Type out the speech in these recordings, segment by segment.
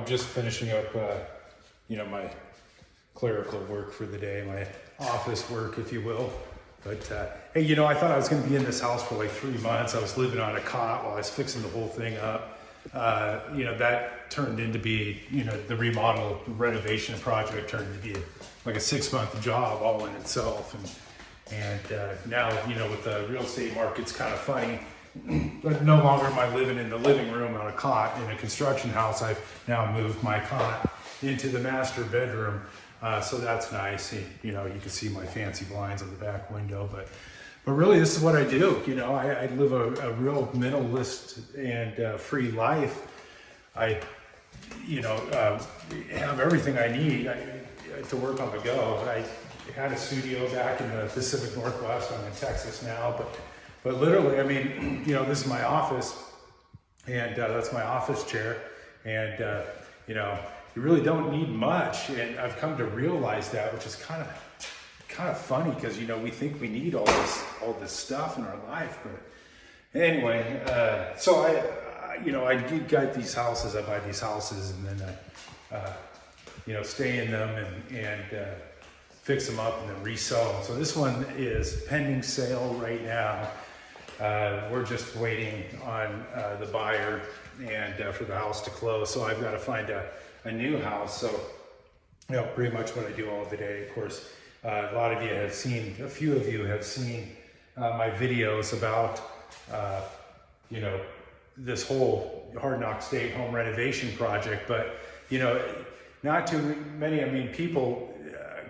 just finishing up, my clerical work for the day, my office work, if you will. But hey, I thought I was going to be in this house for like 3 months. I was living on a cot while I was fixing the whole thing up. That turned into be, the remodel renovation project turned to be like a 6-month job all in itself. And now, with the real estate market's kind of funny, but no longer am I living in the living room on a cot in a construction house. I've now moved my cot into the master bedroom. So that's nice. You can see my fancy blinds on the back window, but really this is what I do. I live a real minimalist and free life. I, have everything I need to work on the go. I had a studio back in the Pacific Northwest. I'm in Texas now, but literally, this is my office, and that's my office chair, and you really don't need much, and I've come to realize that, which is kind of funny, because we think we need all this stuff in our life. But anyway, so I do get these houses. I buy these houses, and then I stay in them and fix them up and then resell them. So this one is pending sale right now. We're just waiting on the buyer and for the house to close. So I've got to find a new house. So, pretty much what I do all the day. Of course, a few of you have seen my videos about, this whole Hard Knock State home renovation project. But, not too many, people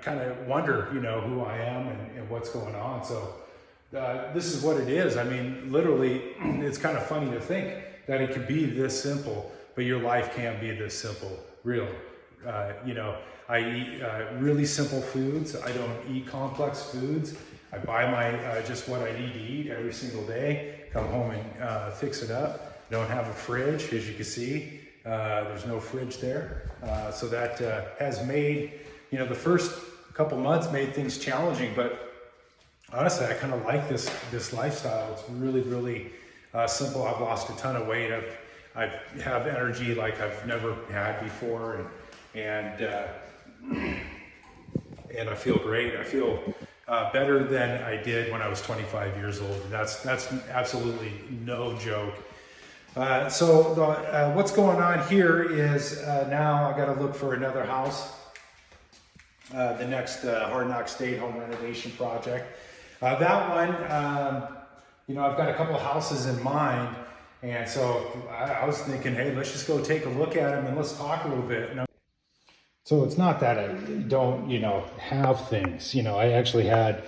kind of wonder, who I am and what's going on. So this is what it is. Literally, it's kind of funny to think that it could be this simple, but your life can't be this simple. Real. I eat really simple foods. I don't eat complex foods. I buy my just what I need to eat every single day, come home and fix it up. I don't have a fridge, as you can see. There's no fridge there. So that has made, the first couple months made things challenging, but honestly, I kind of like this lifestyle. It's really, really simple. I've lost a ton of weight. I have energy like I've never had before, and I feel great. I feel better than I did when I was 25 years old. And that's absolutely no joke. So what's going on here is now I got to look for another house. The next Hard Knock State home renovation project. That one, I've got a couple of houses in mind. And so I was thinking, hey, let's just go take a look at them and let's talk a little bit. So it's not that I don't, have things. I actually had,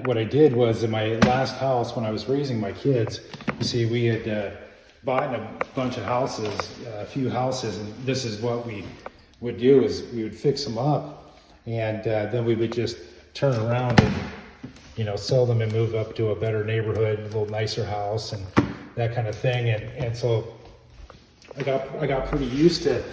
what I did was in my last house when I was raising my kids, you see, we had bought a bunch of houses, a few houses, and this is what we would do is we would fix them up, and then we would just turn around and, sell them and move up to a better neighborhood, a little nicer house, and that kind of thing. And so I got pretty used to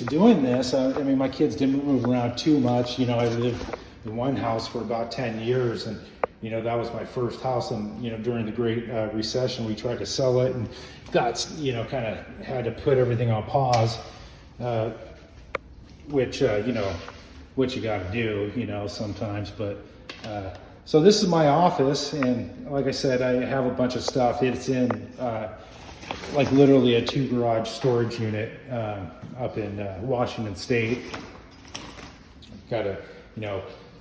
doing this. My kids didn't move around too much. I lived in one house for about 10 years, and that was my first house. And during the Great Recession, we tried to sell it, and got kind of had to put everything on pause, which what you got to do, sometimes. But so this is my office, and like I said, I have a bunch of stuff. It's in like literally a 2-garage storage unit up in Washington State. Got a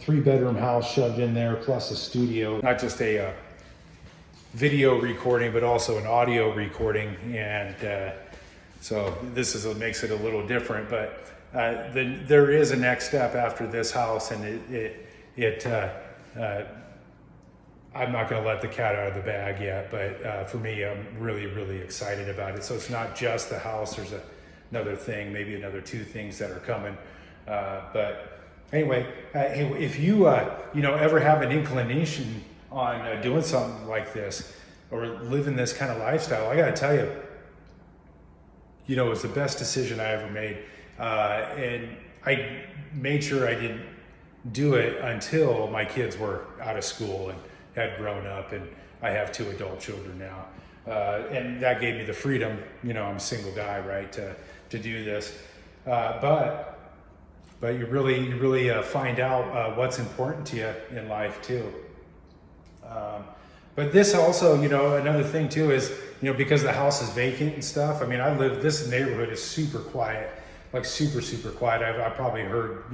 3-bedroom house shoved in there, plus a studio. Not just a video recording, but also an audio recording, and so this makes it a little different. But there is a next step after this house, and I'm not going to let the cat out of the bag yet, but for me, I'm really, really excited about it. So it's not just the house. There's another thing, maybe another 2 things that are coming. But anyway, if you ever have an inclination on doing something like this or living this kind of lifestyle, I got to tell you, it was the best decision I ever made. And I made sure I didn't do it until my kids were out of school and had grown up, and I have 2 adult children now. And that gave me the freedom, I'm a single guy, right, to do this. But you really find out what's important to you in life too. But this also, another thing too is, because the house is vacant and stuff. I mean, this neighborhood is super quiet, like super quiet. I probably heard,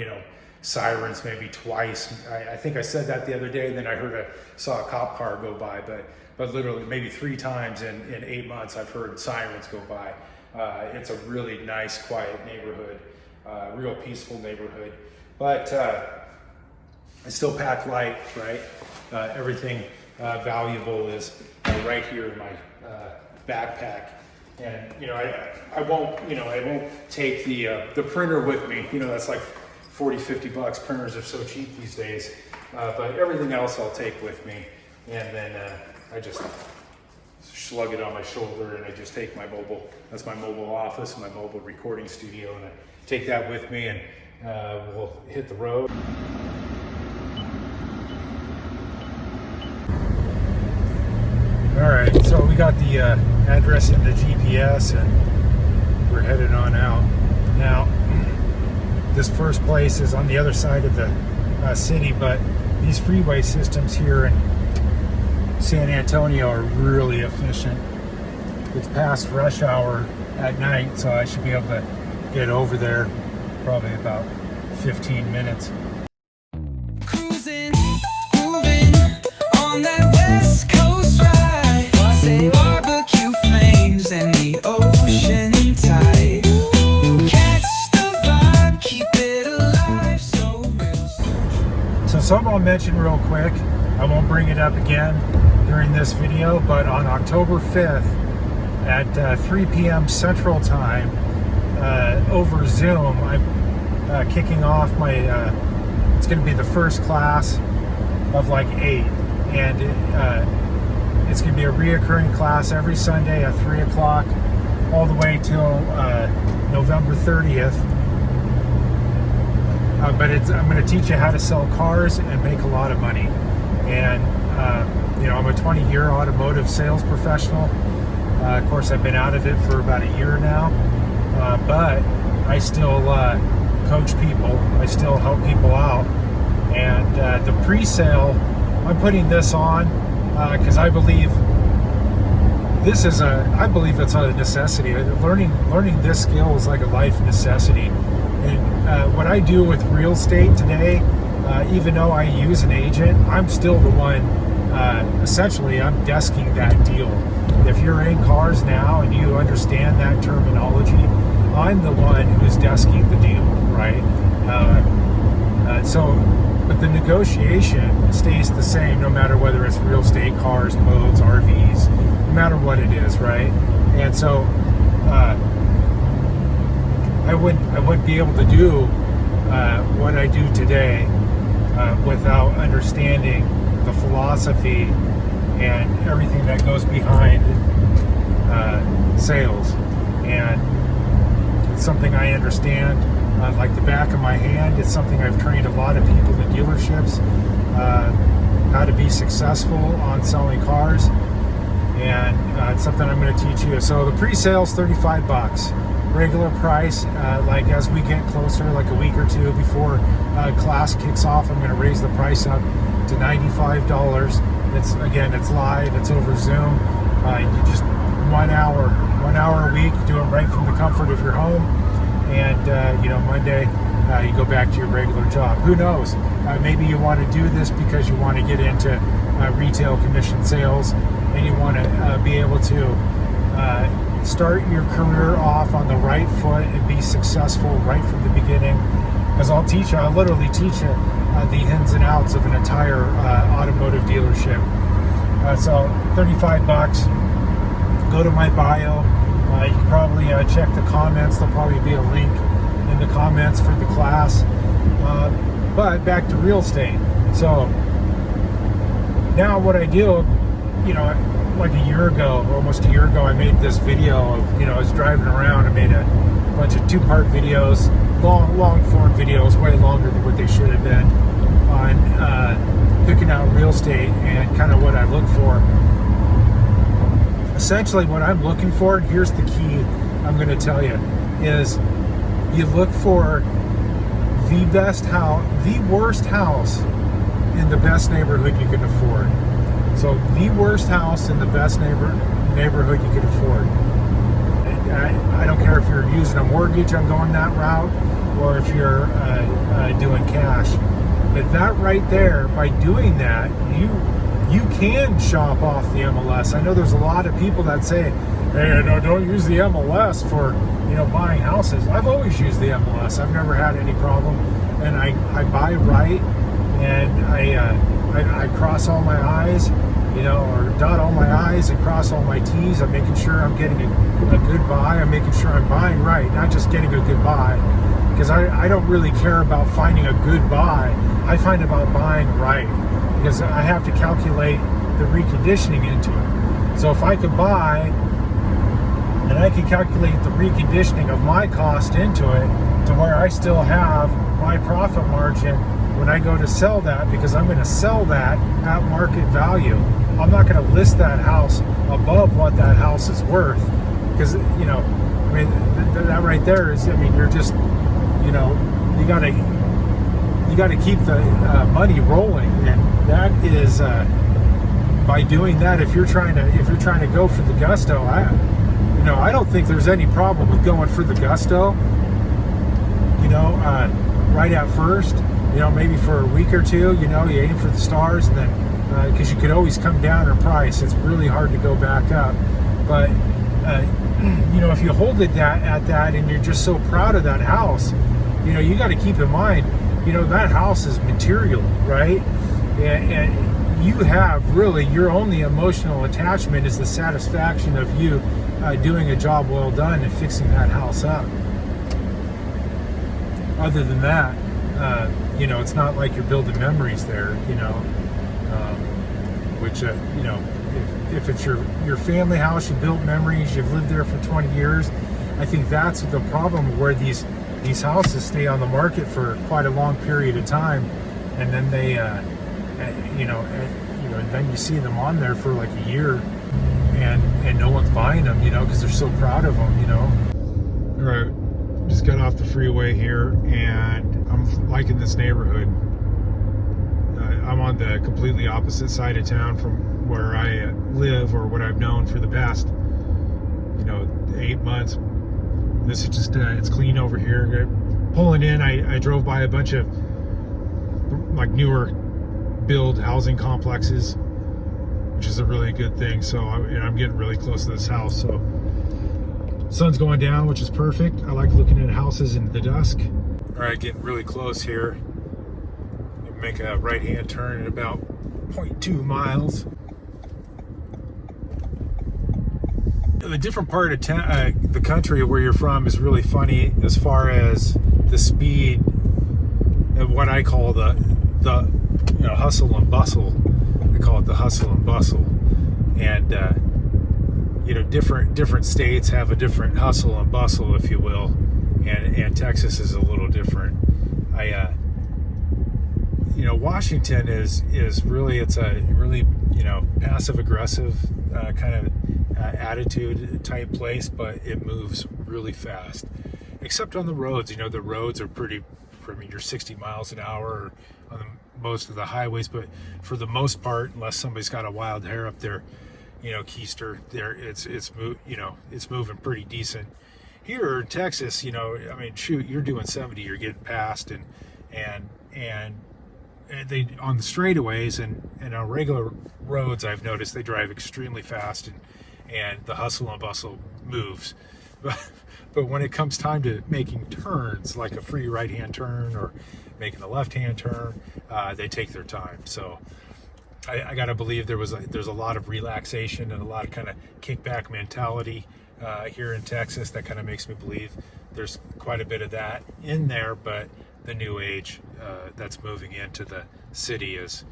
sirens maybe twice. I think I said that the other day, and then I saw a cop car go by, but literally maybe 3 times in 8 months I've heard sirens go by. It's a really nice, quiet neighborhood, real peaceful neighborhood, but it's still packed light, right? Everything valuable is right here in my backpack, and I won't take the printer with me. That's like $40-50. Printers are so cheap these days, but everything else I'll take with me, and then I just slug it on my shoulder, and I just take that's my mobile office, my mobile recording studio, and I take that with me, and we'll hit the road. All right, so we got the address in the GPS, and we're headed on out. Now, this first place is on the other side of the city, but these freeway systems here in San Antonio are really efficient. It's past rush hour at night, so I should be able to get over there probably about 15 minutes. Cruising, moving on that West Coast ride. Say barbecue flames and the ocean tide. Catch the vibe, keep it alive, so real. So something I'll mention real quick, I won't bring it up again during this video, but on October 5th at 3 p.m. Central Time over Zoom, I'm kicking off my, it's going to be the first class of like 8, and it's going to be a reoccurring class every Sunday at 3 o'clock all the way till November 30th. But I'm going to teach you how to sell cars and make a lot of money. And I'm a 20-year automotive sales professional. Of course, I've been out of it for about a year now, but I still coach people. I still help people out. And the pre-sale, I'm putting this on because I believe it's a necessity. Learning this skill is like a life necessity. And what I do with real estate today, even though I use an agent, I'm still the one, essentially, I'm desking that deal. If you're in cars now and you understand that terminology, I'm the one who's desking the deal, right? But the negotiation stays the same no matter whether it's real estate, cars, boats, RVs, no matter what it is, right? And so I wouldn't be able to do what I do today without understanding the philosophy and everything that goes behind sales. And it's something I understand like the back of my hand. It's something I've trained a lot of people in dealerships how to be successful on selling cars, and it's something I'm going to teach you. So the pre-sale's $35. Regular price, like as we get closer, like a week or two before class kicks off, I'm going to raise the price up to $95. It's live, it's over Zoom. You just 1 hour a week, do it right from the comfort of your home, and Monday you go back to your regular job. Who knows? Maybe you want to do this because you want to get into retail commission sales, and you want to be able to start your career off on the right foot and be successful right from the beginning. Because I'll literally teach you the ins and outs of an entire automotive dealership. So $35. Go to my bio. You can probably check the comments. There'll probably be a link in the comments for the class. But back to real estate. So now what I do, like almost a year ago, I made this video of, I was driving around. I made a bunch of 2-part videos, long form videos, way longer than what they should have been, on picking out real estate and kind of what I look for. Essentially what I'm looking for, and here's the key I'm going to tell you, is you look for the best house, the worst house in the best neighborhood you can afford. So the worst house in the best neighborhood you can afford. I don't care if you're using a mortgage on going that route or if you're doing cash. But that right there, by doing that, you can shop off the MLS. I know there's a lot of people that say, hey, no, don't use the MLS for buying houses. I've always used the MLS. I've never had any problem, and I buy right, and I cross all my I's, or dot all my I's and cross all my T's. I'm making sure I'm getting a good buy. I'm making sure I'm buying right, not just getting a good buy, because I don't really care about finding a good buy. I find about buying right, because I have to calculate the reconditioning into it. So if I could buy and I can calculate the reconditioning of my cost into it to where I still have my profit margin when I go to sell that, because I'm going to sell that at market value. I'm not going to list that house above what that house is worth, because that right there is, you're just, you got to keep the money rolling, and that is by doing that. If you're trying to go for the gusto, I don't think there's any problem with going for the gusto, right at first, maybe for a week or two, you aim for the stars, and then, because you could always come down in price. It's really hard to go back up. But, if you hold it at that, and you're just so proud of that house, you got to keep in mind, that house is material, right? And you have really, your only emotional attachment is the satisfaction of you doing a job well done and fixing that house up. Other than that, it's not like you're building memories there, which, if it's your family house, you built memories, you've lived there for 20 years. I think that's the problem, where these houses stay on the market for quite a long period of time, and then they, and then you see them on there for like a year, and no one's buying them, because they're so proud of them, All right, just got off the freeway here, and I'm liking this neighborhood. I'm on the completely opposite side of town from where I live, or what I've known for the past, 8 months. This is just, it's clean over here. Pulling in, I drove by a bunch of like newer build housing complexes, which is a really good thing. So I'm getting really close to this house. So sun's going down, which is perfect. I like looking at houses in the dusk. All right, getting really close here. Make a right-hand turn at about 0.2 miles. The different part of the country where you're from is really funny as far as the speed of what I call the hustle and bustle. I call it the hustle and bustle, and different states have a different hustle and bustle, if you will, and Texas is a little different. Washington is really, it's a really passive aggressive kind of attitude type place, but it moves really fast, except on the roads. The roads are pretty, you're 60 miles an hour on most of the highways, but for the most part, unless somebody's got a wild hair up there, keister there, it's moving pretty decent. Here in Texas, shoot, you're doing 70, you're getting past, and they, on the straightaways and on regular roads, I've noticed they drive extremely fast, and the hustle and bustle moves. But when it comes time to making turns, like a free right-hand turn or making a left-hand turn, they take their time. So I gotta believe there's a lot of relaxation and a lot of kind of kickback mentality here in Texas. That kind of makes me believe there's quite a bit of that in there, but the new age that's moving into the city is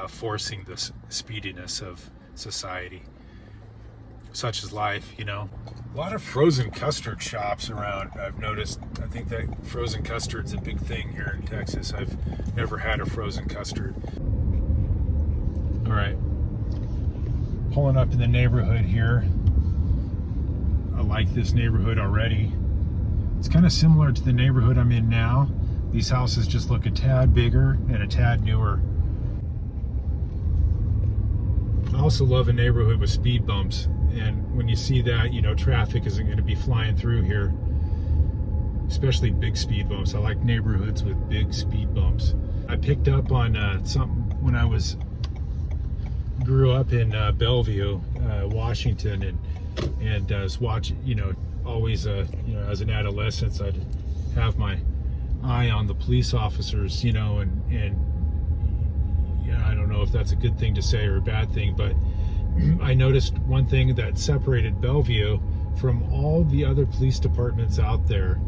forcing the speediness of society. Such is life, A lot of frozen custard shops around, I've noticed. I think that frozen custard's a big thing here in Texas. I've never had a frozen custard. All right, pulling up in the neighborhood here. I like this neighborhood already. It's kind of similar to the neighborhood I'm in now. These houses just look a tad bigger and a tad newer. I also love a neighborhood with speed bumps, and when you see that, you know, traffic isn't going to be flying through here, especially big speed bumps. I like neighborhoods with big speed bumps. I picked up on something when I grew up in Bellevue, Washington, and was watching, you know, always, you know, as an adolescent, I'd have my eye on the police officers, you know, and yeah, I don't know if that's a good thing to say or a bad thing, but I noticed one thing that separated Bellevue from all the other police departments out there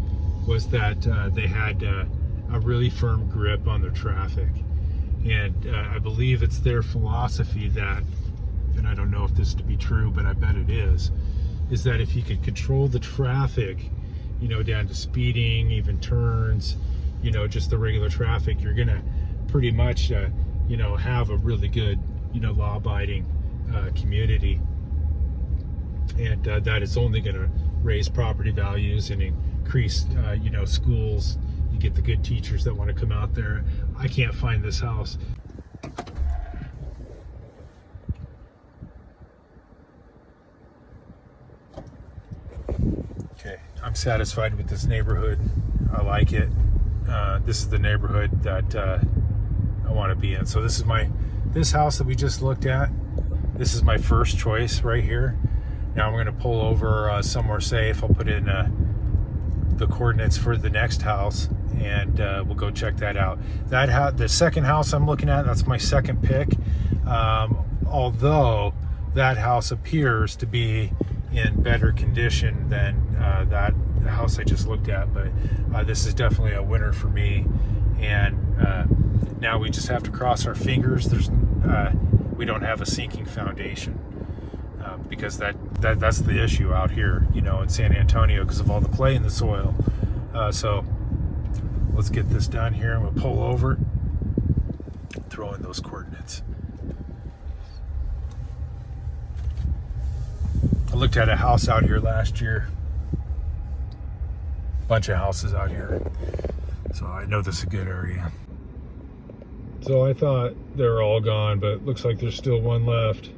was that they had a really firm grip on their traffic. And I believe it's their philosophy that, and I don't know if this to be true, but I bet it is that if you could control the traffic, you know, down to speeding, even turns, you know, just the regular traffic, you're gonna pretty much, you know, have a really good, you know, law-abiding community. And that is only gonna raise property values and increase, you know, schools. You get the good teachers that wanna come out there. I can't find this house. Okay, I'm satisfied with this neighborhood. I like it. This is the neighborhood that I want to be in. So this house that we just looked at, this is my first choice right here. Now I'm going to pull over somewhere safe. I'll put in the coordinates for the next house, and we'll go check that out. The second house I'm looking at, that's my second pick. Although that house appears to be in better condition than that house I just looked at, but this is definitely a winner for me. And now we just have to cross our fingers. We don't have a sinking foundation, because that's the issue out here, you know, in San Antonio, because of all the clay in the soil. So let's get this done here. I'm gonna pull over, throw in those coordinates. I looked at a house out here last year. Bunch of houses out here. So I know this is a good area. So I thought they were all gone, but it looks like there's still one left.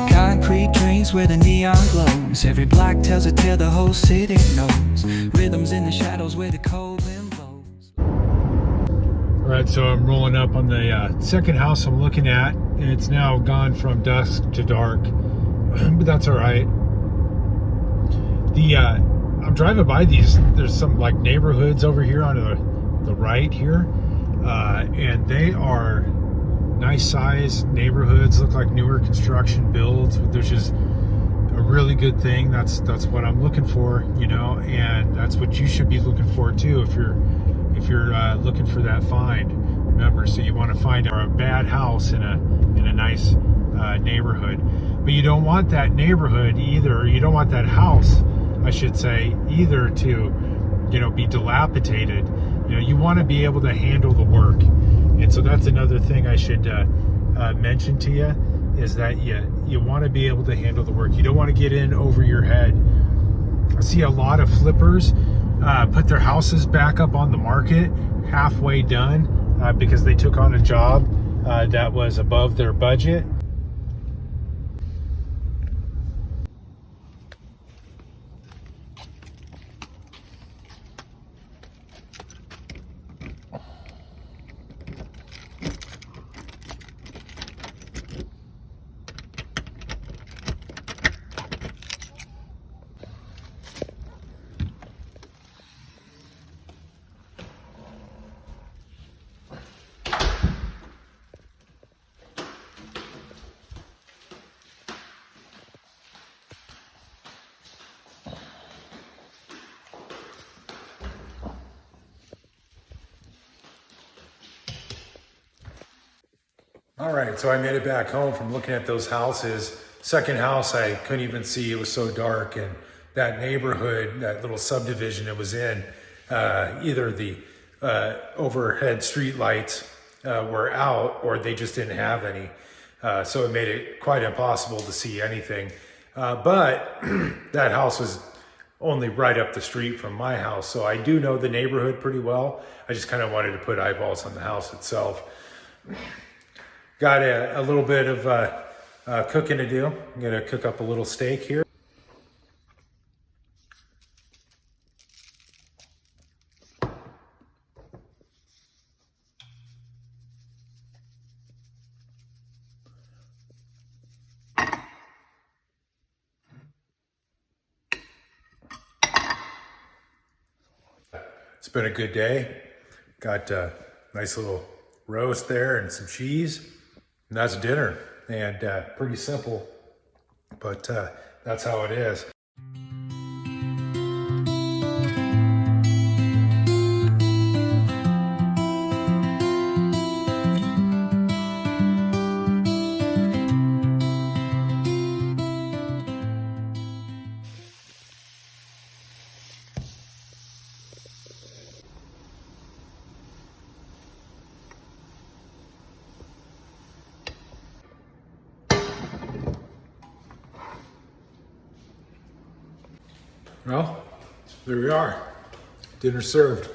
Concrete drains where the neon glows. Every block tells a tale the whole city knows. Rhythms in the shadows where the cold wind blows. All right, so I'm rolling up on the second house I'm looking at. It's now gone from dusk to dark, but that's all right. I'm driving by these. There's some like neighborhoods over here on the right here, and they are nice size neighborhoods. Look like newer construction builds, which is a really good thing. That's what I'm looking for, you know, and that's what you should be looking for too if you're looking for that find. Remember, so you want to find a bad house in a nice neighborhood, but you don't want that neighborhood either. You don't want that house, I should say, either to, you know, be dilapidated. You know, you want to be able to handle the work, and so that's another thing I should mention to you, is that you want to be able to handle the work. You don't want to get in over your head. I see a lot of flippers put their houses back up on the market halfway done because they took on a job that was above their budget. All right, so I made it back home from looking at those houses. Second house, I couldn't even see, it was so dark. And that neighborhood, that little subdivision it was in, either the overhead street lights were out or they just didn't have any. So it made it quite impossible to see anything. But that house was only right up the street from my house, so I do know the neighborhood pretty well. I just kind of wanted to put eyeballs on the house itself. Got a little bit of cooking to do. I'm gonna cook up a little steak here. It's been a good day. Got a nice little roast there and some cheese. And that's dinner. And pretty simple, but that's how it is. Well, there we are. Dinner served.